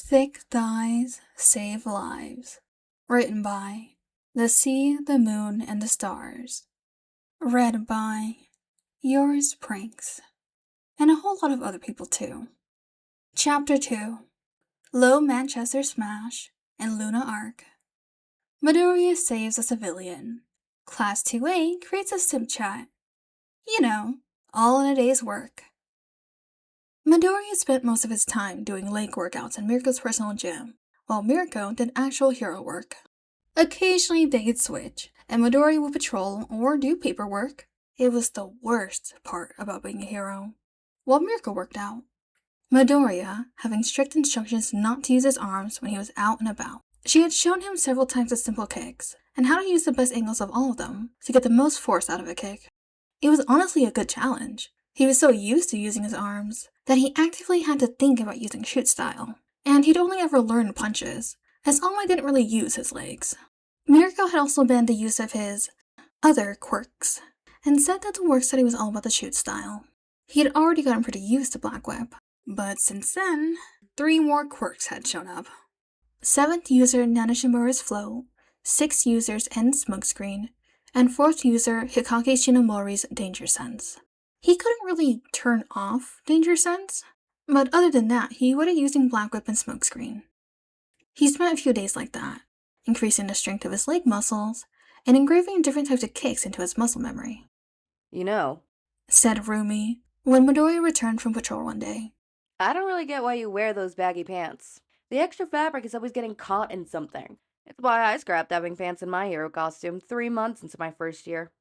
Thick Thighs Save Lives. Written by The Sea, the Moon, and the Stars. Read by Yours Pranks. And a whole lot of other people too. Chapter 2. Low Manchester Smash and Luna Arc. Midoriya saves a civilian. Class 2A creates a simp chat. You know, all in a day's work. Midoriya spent most of his time doing leg workouts in Mirko's personal gym, while Mirko did actual hero work. Occasionally they'd switch, and Midoriya would patrol or do paperwork. It was the worst part about being a hero. While Mirko worked out, Midoriya, having strict instructions not to use his arms when he was out and about. She had shown him several times the simple kicks, and how to use the best angles of all of them to get the most force out of a kick. It was honestly a good challenge. He was so used to using his arms that he actively had to think about using shoot style, and he'd only ever learned punches, as All Might didn't really use his legs. Mirko had also banned the use of his other quirks, and said that the work study was all about the shoot style. He had already gotten pretty used to Black Whip, but since then, 3 more quirks had shown up. 7th user Nanashimura's Float, 6th user's End Smokescreen, and 4th user Hikage Shinomori's Danger Sense. He couldn't really turn off Danger Sense, but other than that, he would have using Black Whip and Smokescreen. He spent a few days like that, increasing the strength of his leg muscles and engraving different types of kicks into his muscle memory. You know, Said Rumi, when Midoriya returned from patrol one day. I don't really get why you wear those baggy pants. The extra fabric is always getting caught in something. It's why I scrapped having pants in my hero costume 3 months into my first year.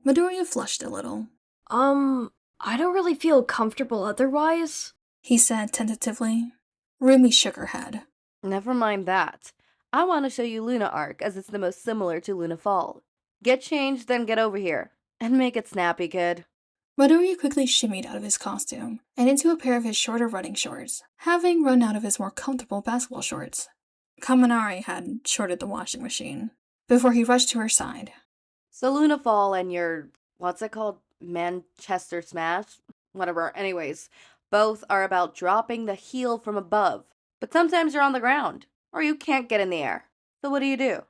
Midoriya flushed a little. I don't really feel comfortable otherwise. He said tentatively. Rumi shook her head. Never mind that. I want to show you Luna Arc, as it's the most similar to Luna Fall. Get changed, then get over here. And make it snappy, kid. Midoriya quickly shimmied out of his costume and into a pair of his shorter running shorts, having run out of his more comfortable basketball shorts. Kaminari had shorted the washing machine before he rushed to her side. So Luna Fall and your, what's it called? Manchester Smash? Whatever, anyways. Both are about dropping the heel from above. But sometimes you're on the ground, or you can't get in the air. So what do?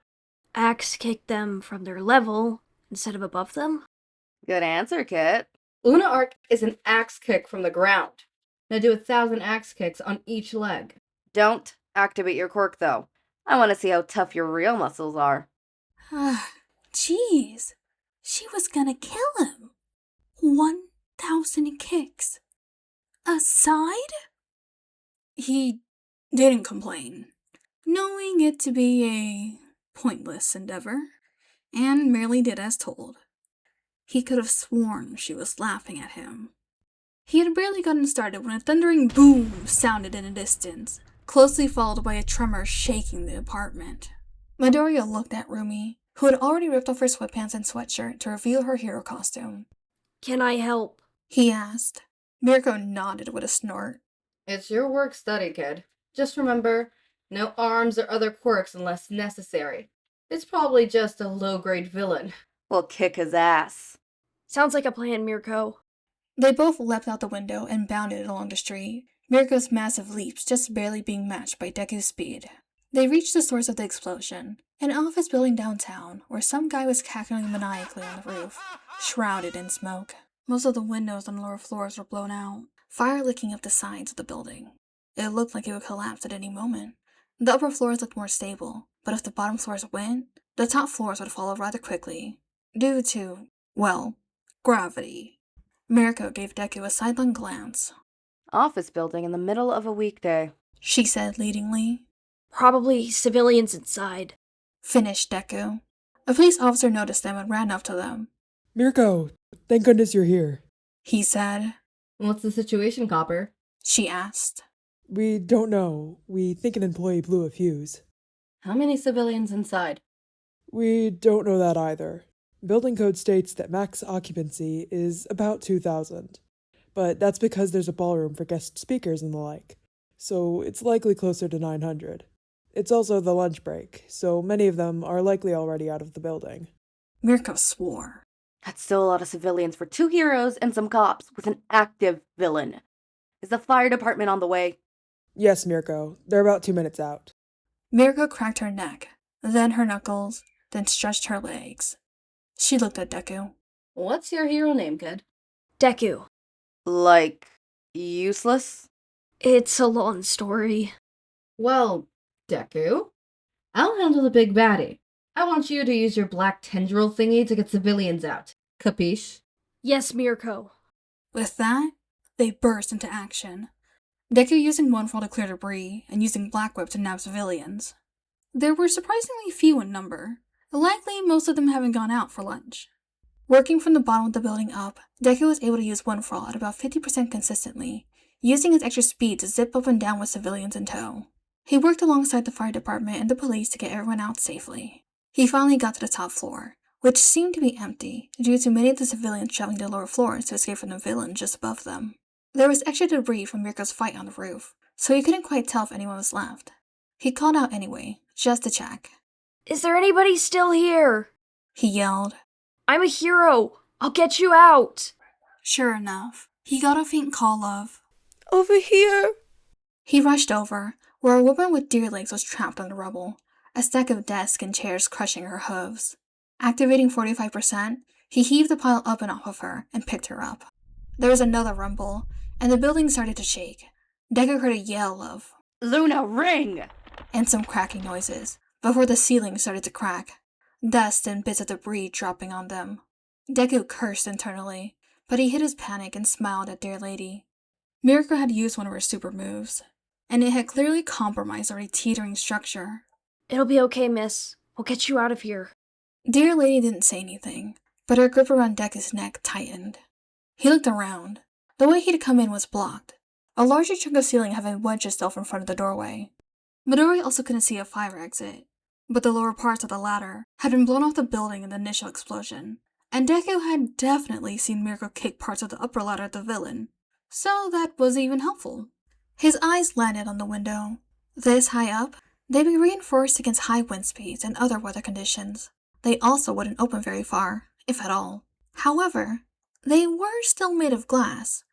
Axe kick them from their level instead of above them? Good answer, Kit. Luna Arc is an axe kick from the ground. Now do 1,000 axe kicks on each leg. Don't activate your quirk, though. I want to see how tough your real muscles are. Jeez, she was gonna kill him. 1,000 kicks. Aside? He didn't complain, knowing it to be a pointless endeavor, and merely did as told. He could have sworn she was laughing at him. He had barely gotten started when a thundering boom sounded in the distance, closely followed by a tremor shaking the apartment. Midoriya looked at Rumi, who had already ripped off her sweatpants and sweatshirt to reveal her hero costume. Can I help? He asked. Mirko nodded with a snort. It's your work study, kid. Just remember, no arms or other quirks unless necessary. It's probably just a low-grade villain. We'll kick his ass. Sounds like a plan, Mirko. They both leapt out the window and bounded along the street, Mirko's massive leaps just barely being matched by Deku's speed. They reached the source of the explosion, an office building downtown where some guy was cackling maniacally on the roof, shrouded in smoke. Most of the windows on the lower floors were blown out, fire licking up the sides of the building. It looked like it would collapse at any moment. The upper floors looked more stable, but if the bottom floors went, the top floors would follow rather quickly, due to, well, gravity. Mirko gave Deku a sidelong glance. Office building in the middle of a weekday, She said leadingly. Probably civilians inside. Finished Deku. A police officer noticed them and ran up to them. Mirko, thank goodness you're here. He said. What's the situation, Copper? She asked. We don't know. We think an employee blew a fuse. How many civilians inside? We don't know that either. Building code states that max occupancy is about 2,000. But that's because there's a ballroom for guest speakers and the like. So it's likely closer to 900. It's also the lunch break, so many of them are likely already out of the building. Mirko swore. That's still a lot of civilians for 2 heroes and some cops with an active villain. Is the fire department on the way? Yes, Mirko. They're about 2 minutes out. Mirko cracked her neck, then her knuckles, then stretched her legs. She looked at Deku. What's your hero name, kid? Deku. Like, useless? It's a long story. Well, Deku, I'll handle the big baddie. I want you to use your black tendril thingy to get civilians out. Capiche? Yes, Mirko. With that, they burst into action. Deku using one for all to clear debris and using Black Whip to nab civilians. There were surprisingly few in number, likely most of them having gone out for lunch. Working from the bottom of the building up, Deku was able to use one for all at about 50% consistently, using his extra speed to zip up and down with civilians in tow. He worked alongside the fire department and the police to get everyone out safely. He finally got to the top floor, which seemed to be empty due to many of the civilians traveling to lower floors to escape from the villain just above them. There was extra debris from Mirko's fight on the roof, so he couldn't quite tell if anyone was left. He called out anyway, just to check. Is there anybody still here? He yelled. I'm a hero. I'll get you out. Sure enough, he got a faint call of, Over here! He rushed over, where a woman with deer legs was trapped on the rubble, a stack of desks and chairs crushing her hooves. Activating 45%, he heaved the pile up and off of her and picked her up. There was another rumble, and the building started to shake. Deku heard a yell of, Luna, ring! and some cracking noises, before the ceiling started to crack, dust and bits of debris dropping on them. Deku cursed internally, but he hid his panic and smiled at Dear Lady. Mirko had used one of her super moves, and it had clearly compromised already teetering structure. It'll be okay, miss. We'll get you out of here. Dear Lady didn't say anything, but her grip around Deku's neck tightened. He looked around. The way he'd come in was blocked, a larger chunk of ceiling having wedged itself in front of the doorway. Midoriya also couldn't see a fire exit, but the lower parts of the ladder had been blown off the building in the initial explosion, and Deku had definitely seen Mirko kick parts of the upper ladder at the villain, so that was even helpful. His eyes landed on the window. This high up, they'd be reinforced against high wind speeds and other weather conditions. They also wouldn't open very far, if at all. However, they were still made of glass,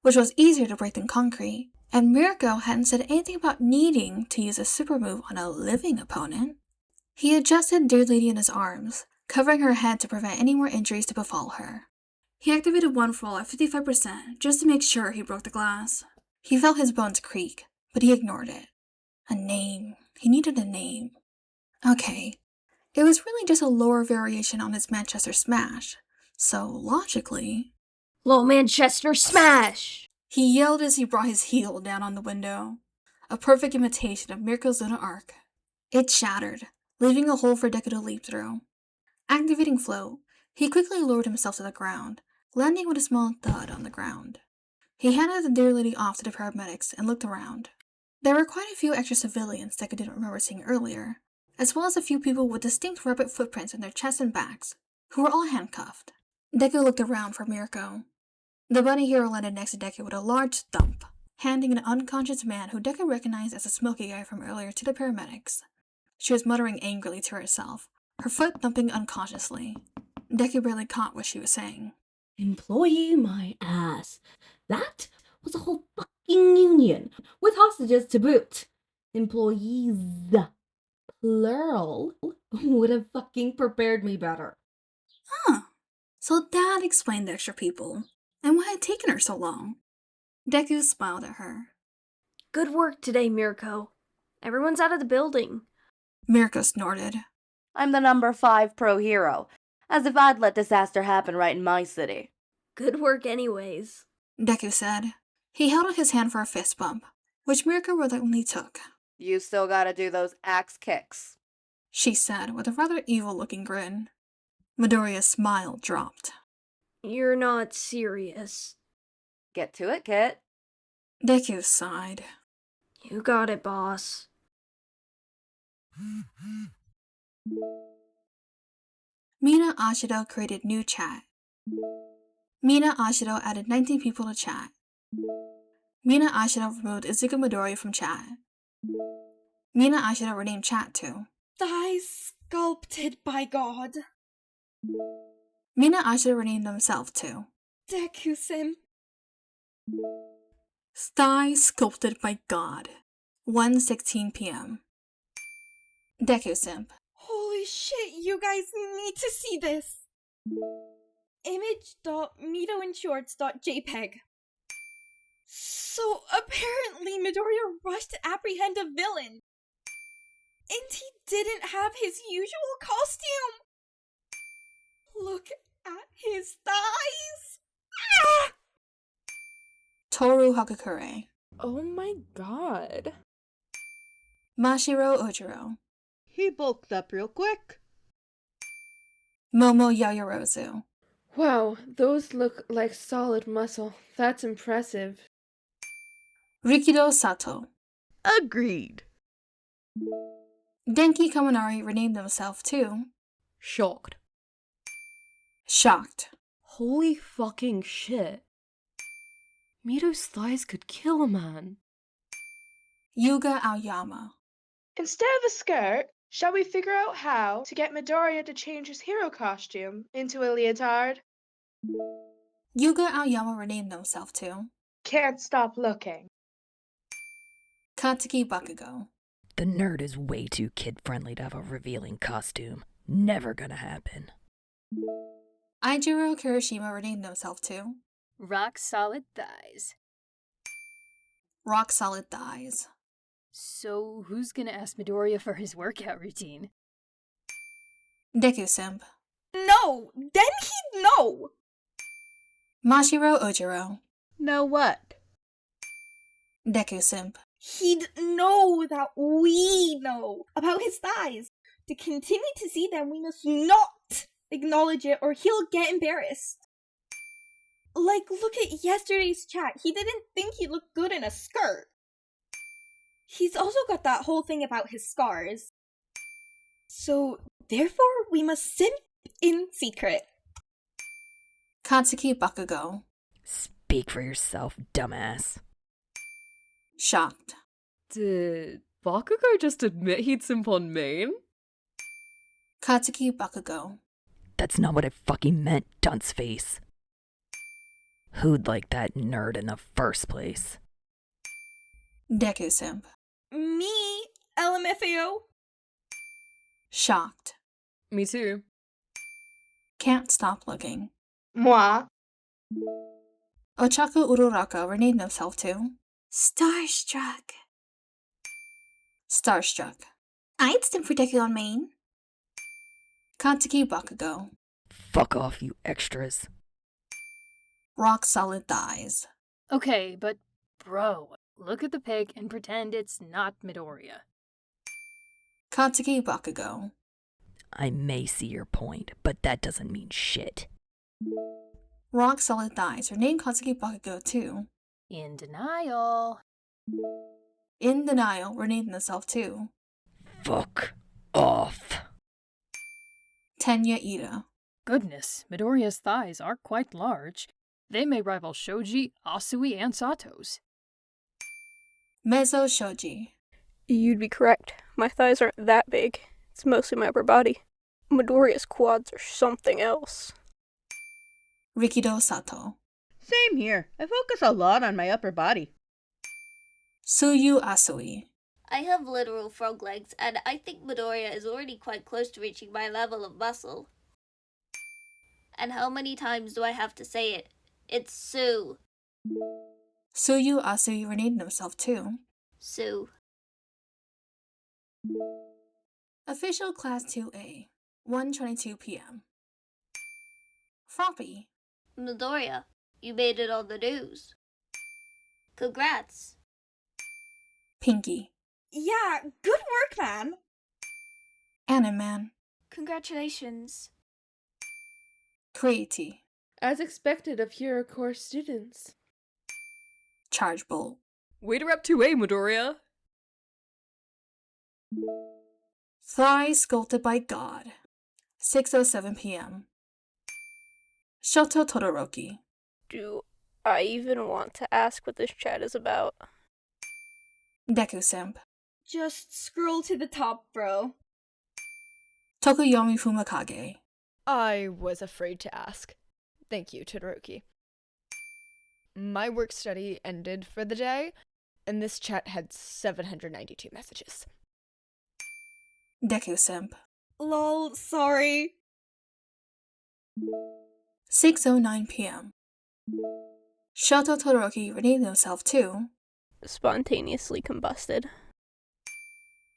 which was easier to break than concrete, and Mirko hadn't said anything about needing to use a super move on a living opponent. He adjusted Dear Lady in his arms, covering her head to prevent any more injuries to befall her. He activated one for all at 55% just to make sure he broke the glass. He felt his bones creak, but he ignored it. A name. He needed a name. Okay. It was really just a lower variation on his Manchester Smash, so logically... Low Manchester Smash! He yelled as he brought his heel down on the window, a perfect imitation of Mirko's Luna Arc. It shattered, leaving a hole for Deku to leap through. Activating float, he quickly lowered himself to the ground, landing with a small thud on the ground. He handed the Dear Lady off to the paramedics and looked around. There were quite a few extra civilians Deku didn't remember seeing earlier, as well as a few people with distinct rabbit footprints in their chests and backs, who were all handcuffed. Deku looked around for Mirko. The bunny hero landed next to Deku with a large thump, handing an unconscious man who Deku recognized as the smoky guy from earlier to the paramedics. She was muttering angrily to herself, her foot thumping unconsciously. Deku barely caught what she was saying. Employee my ass. That was a whole fucking union, with hostages to boot. Employees, plural, would have fucking prepared me better. Huh. So that explained the extra people, and why it had taken her so long. Deku smiled at her. Good work today, Mirko. Everyone's out of the building. Mirko snorted. I'm the number 5 pro hero, as if I'd let disaster happen right in my city. Good work anyways. Deku said. He held out his hand for a fist bump, which Mirko reluctantly took. You still gotta do those axe kicks. She said with a rather evil-looking grin. Midoriya's smile dropped. You're not serious. Get to it, Kit. Deku sighed. You got it, boss. Mina Ashido created new chat. Mina Ashido added 19 people to chat. Mina Ashido removed Izuku Midoriya from chat. Mina Ashido renamed chat to Sculpted by God. Mina Ashido renamed himself to Deku-sim. Thigh Sculpted by God. 1:16 p.m. Deku Simp. Holy shit, you guys need to see this! Image.mitoinshorts.jpg. So apparently Midoriya rushed to apprehend a villain. And he didn't have his usual costume! Look at his thighs! Ah! Toru Hakakure. Oh my god. Mashiro Ojiro. He bulked up real quick. Momo Yaoyorozu. Wow, those look like solid muscle. That's impressive. Rikido Sato. Agreed. Denki Kaminari renamed himself to Shocked. Shocked. Holy fucking shit. Mito's thighs could kill a man. Yuga Aoyama. Instead of a skirt, shall we figure out how to get Midoriya to change his hero costume into a leotard? Yuga Aoyama renamed himself to Can't stop looking. Katsuki Bakugo. The nerd is way too kid-friendly to have a revealing costume. Never gonna happen. Aijiro Kirishima renamed himself to Rock solid thighs. Rock Solid Thighs. So who's gonna ask Midoriya for his workout routine? Deku Simp. No! Then he'd know! Mashiro Ojiro. Know what? Deku Simp. He'd know that we know about his thighs. To continue to see them, we must not acknowledge it or he'll get embarrassed. Like, look at yesterday's chat. He didn't think he looked good in a skirt. He's also got that whole thing about his scars. So, therefore, we must simp in secret. Katsuki Bakugo. Speak for yourself, dumbass. Shocked. Did Bakugo just admit he'd simp on Main? Katsuki Bakugo. That's not what I fucking meant, dunce face. Who'd like that nerd in the first place? Deku Simp. Me, LMFAO. Shocked. Me too. Can't stop looking. Moi. Ochaku Uraraka renamed himself to Starstruck. Starstruck. I'd stim for Deku on Main. Katsuki Bakugo. Fuck off, you extras. Rock Solid Thighs. Okay, but bro, look at the pic and pretend it's not Midoriya. Katsuki Bakugo. I may see your point, but that doesn't mean shit. Rock Solid Thighs renamed Katsuki Bakugo to In denial. In Denial renamed himself to Fuck off. Tenya Ida. Goodness, Midoriya's thighs are quite large. They may rival Shoji, Asui, and Sato's. Mezzo Shoji. You'd be correct. My thighs aren't that big. It's mostly my upper body. Midoriya's quads are something else. Rikido Sato. Same here. I focus a lot on my upper body. Suyu Asui. I have literal frog legs, and I think Midoriya is already quite close to reaching my level of muscle. And how many times do I have to say it? It's Sue. Suyu Asui renamed himself to Sue. Official Class 2A. 1:22 p.m. Froppy. Midoriya, you made it on the news. Congrats. Pinky. Yeah, good work, man. Animan. Congratulations. Creati. As expected of Hero Core students. Charge Bolt. Way to rep 2A, Midoriya. Thighs Sculpted by God. 6:07 p.m. Shoto Todoroki. Do I even want to ask what this chat is about? Deku Simp. Just scroll to the top, bro. Tokuyomi Fumakage. I was afraid to ask. Thank you, Todoroki. My work study ended for the day, and this chat had 792 messages. Deku Simp. Lol, sorry. 6:09 p.m. Shoto Todoroki renamed himself to Spontaneously combusted.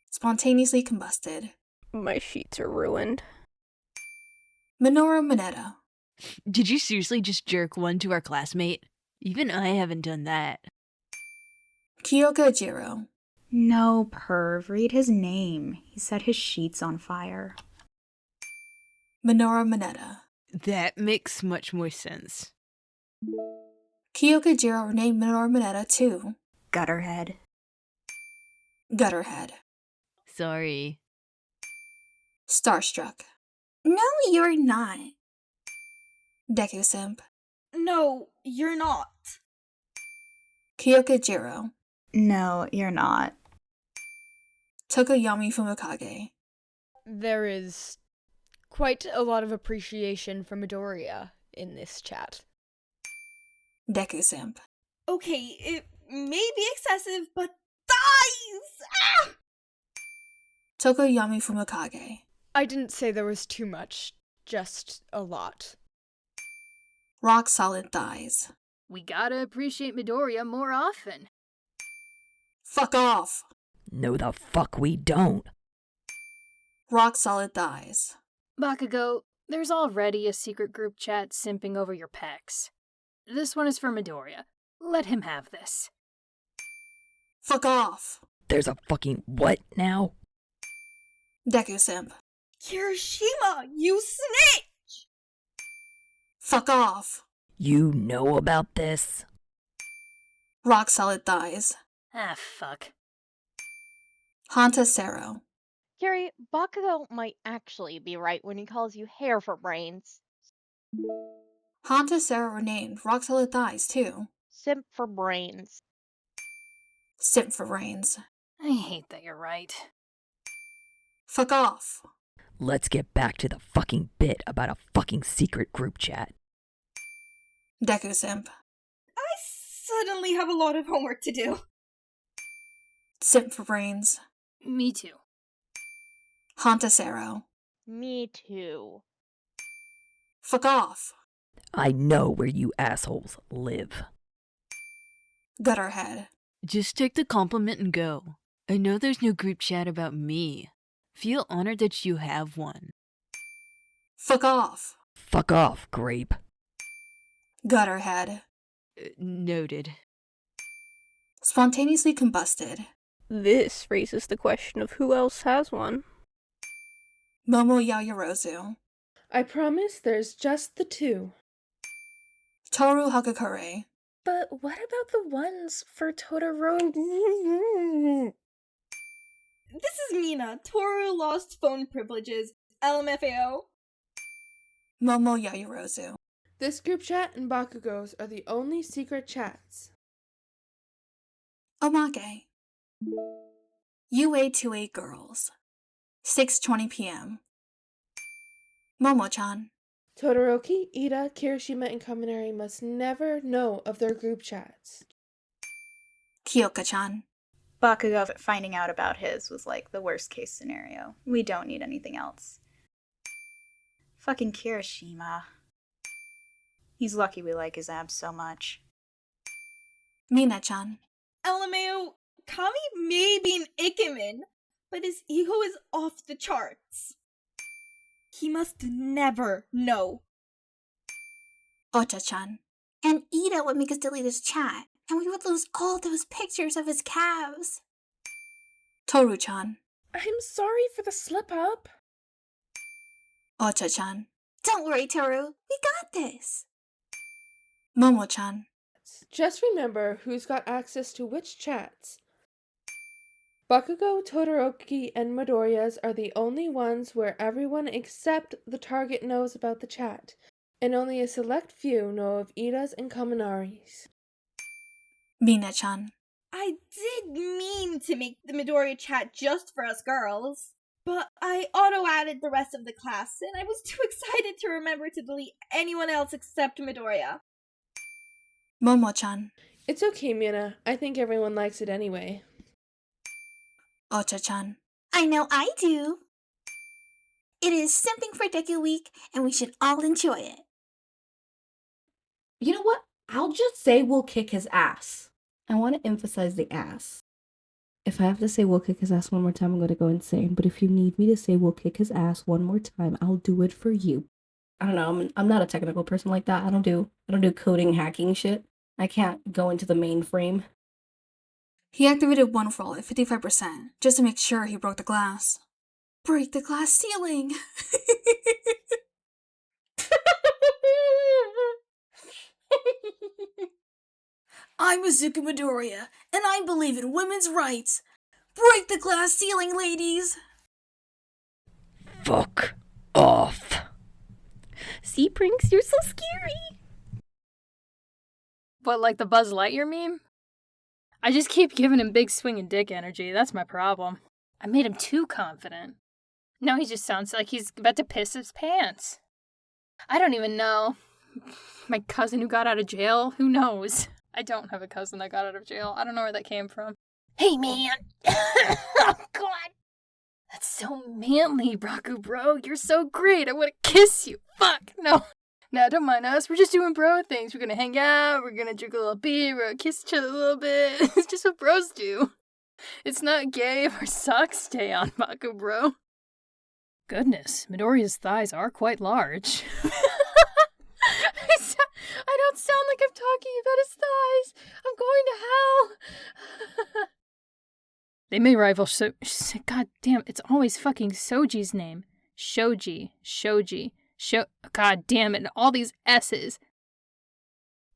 Spontaneously Combusted. My sheets are ruined. Minoru Mineta. Did you seriously just jerk one to our classmate? Even I haven't done that. Kyoka Jiro. No, perv. Read his name. He set his sheets on fire. Minoru Mineta. That makes much more sense. Kyoka Jiro renamed Minoru Mineta to Gutterhead. Gutterhead. Sorry. Starstruck. No, you're not. Deku Simp. No, you're not. Kyoka Jiro. No, you're not. Tokoyami Fumikage. There is quite a lot of appreciation for Midoriya in this chat. Deku Simp. Okay, it may be excessive, but thighs! Ah! Tokoyami Fumikage. I didn't say there was too much, just a lot. Rock Solid Thighs. We gotta appreciate Midoriya more often. Fuck off! No, the fuck we don't. Rock Solid Thighs. Bakugo, there's already a secret group chat simping over your pecs. This one is for Midoriya. Let him have this. Fuck off! There's a fucking what now? Deku Simp. Kirishima, you snitch! Fuck off! You know about this? Rock Solid Thighs. Ah, fuck. Hanta Sero. Yuri, Bakugo might actually be right when he calls you hair for brains. Hanta Sero renamed Rock Solid Thighs too. Simp for brains. Simp for brains. I hate that you're right. Fuck off. Let's get back to the fucking bit about a fucking secret group chat. Deku Simp. I suddenly have a lot of homework to do. Simp for brains. Me too. Hanta Sero. Me too. Fuck off. I know where you assholes live. Gutterhead. Just take the compliment and go. I know there's no group chat about me. Feel honored that you have one. Fuck off. Fuck off, Grape. Gutterhead. Noted. Spontaneously Combusted. This raises the question of who else has one. Momo Yaoyorozu. I promise there's just the two. Toru Hakakure. But what about the ones for Totoro? This is Mina. Toru lost phone privileges. LMFAO. Momo Yaoyorozu. This group chat and Bakugo's are the only secret chats. Omake. UA28 Girls. 6:20 p.m. Momo-chan. Todoroki, Ida, Kirishima, and Kaminari must never know of their group chats. Kyoka-chan. Bakugo finding out about his was like the worst case scenario. We don't need anything else. Fucking Kirishima. He's lucky we like his abs so much. Mina-chan. LMAO, Kami may be an Ikemen, but his ego is off the charts. He must never know. Ocha-chan. And Ida would make us delete his chat, and we would lose all those pictures of his calves. Toru-chan. I'm sorry for the slip up. Ocha-chan. Don't worry, Toru. We got this. Momo-chan. Just remember who's got access to which chats. Bakugo, Todoroki, and Midoriya's are the only ones where everyone except the target knows about the chat, and only a select few know of Ida's and Kaminari's. Mina-chan. I did mean to make the Midoriya chat just for us girls, but I auto-added the rest of the class, and I was too excited to remember to delete anyone else except Midoriya. Momo-chan. It's okay, Mina. I think everyone likes it anyway. Ocha-chan. I know I do. It is Simping for Deku Week, and we should all enjoy it. You know what? I'll just say we'll kick his ass. I want to emphasize the ass. If I have to say we'll kick his ass one more time, I'm going to go insane. But if you need me to say we'll kick his ass one more time, I'll do it for you. I don't know. I'm not a technical person like that. I don't do coding hacking shit. I can't go into the mainframe. He activated one roll at 55% just to make sure he broke the glass. Break the glass ceiling! I'm Izuku Midoriya, and I believe in women's rights. Break the glass ceiling, ladies! Fuck off. See, Prinks, you're so scary. What, like the Buzz Lightyear meme? I just keep giving him big swinging dick energy. That's my problem. I made him too confident. Now he just sounds like he's about to piss his pants. I don't even know. My cousin who got out of jail? Who knows? I don't have a cousin that got out of jail. I don't know where that came from. Hey, man! Oh, God! That's so manly, Raku bro. You're so great. I want to kiss you. Fuck, no. No, don't mind us. We're just doing bro things. We're gonna hang out. We're gonna drink a little beer. We're gonna kiss each other a little bit. It's just what bros do. It's not gay if our socks stay on, Raku bro. Goodness, Midoriya's thighs are quite large. I don't sound like I'm talking about his thighs. I'm going to hell. They may rival God damn, it's always fucking Soji's name. Shoji. God damn it, and all these S's.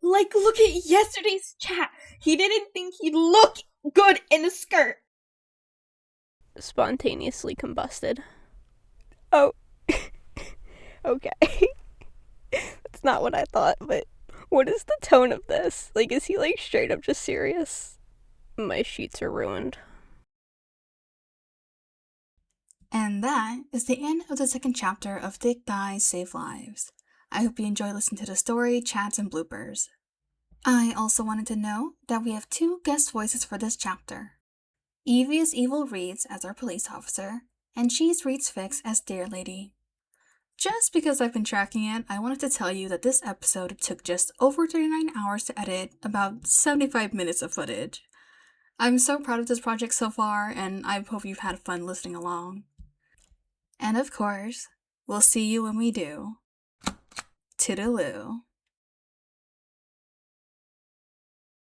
Like, look at yesterday's chat. He didn't think he'd look good in a skirt. Spontaneously combusted. Oh. Okay. That's not what I thought, but what is the tone of this? Like, is he, like, straight up just serious? My sheets are ruined. And that is the end of the second chapter of Thick Thighs Save Lives. I hope you enjoy listening to the story, chats, and bloopers. I also wanted to know that we have 2 guest voices for this chapter. Evie is Evil Reads as our police officer, and Cheese Reads Fix as Dear Lady. Just because I've been tracking it, I wanted to tell you that this episode took just over 39 hours to edit, about 75 minutes of footage. I'm so proud of this project so far, and I hope you've had fun listening along. And of course, we'll see you when we do. Toodaloo.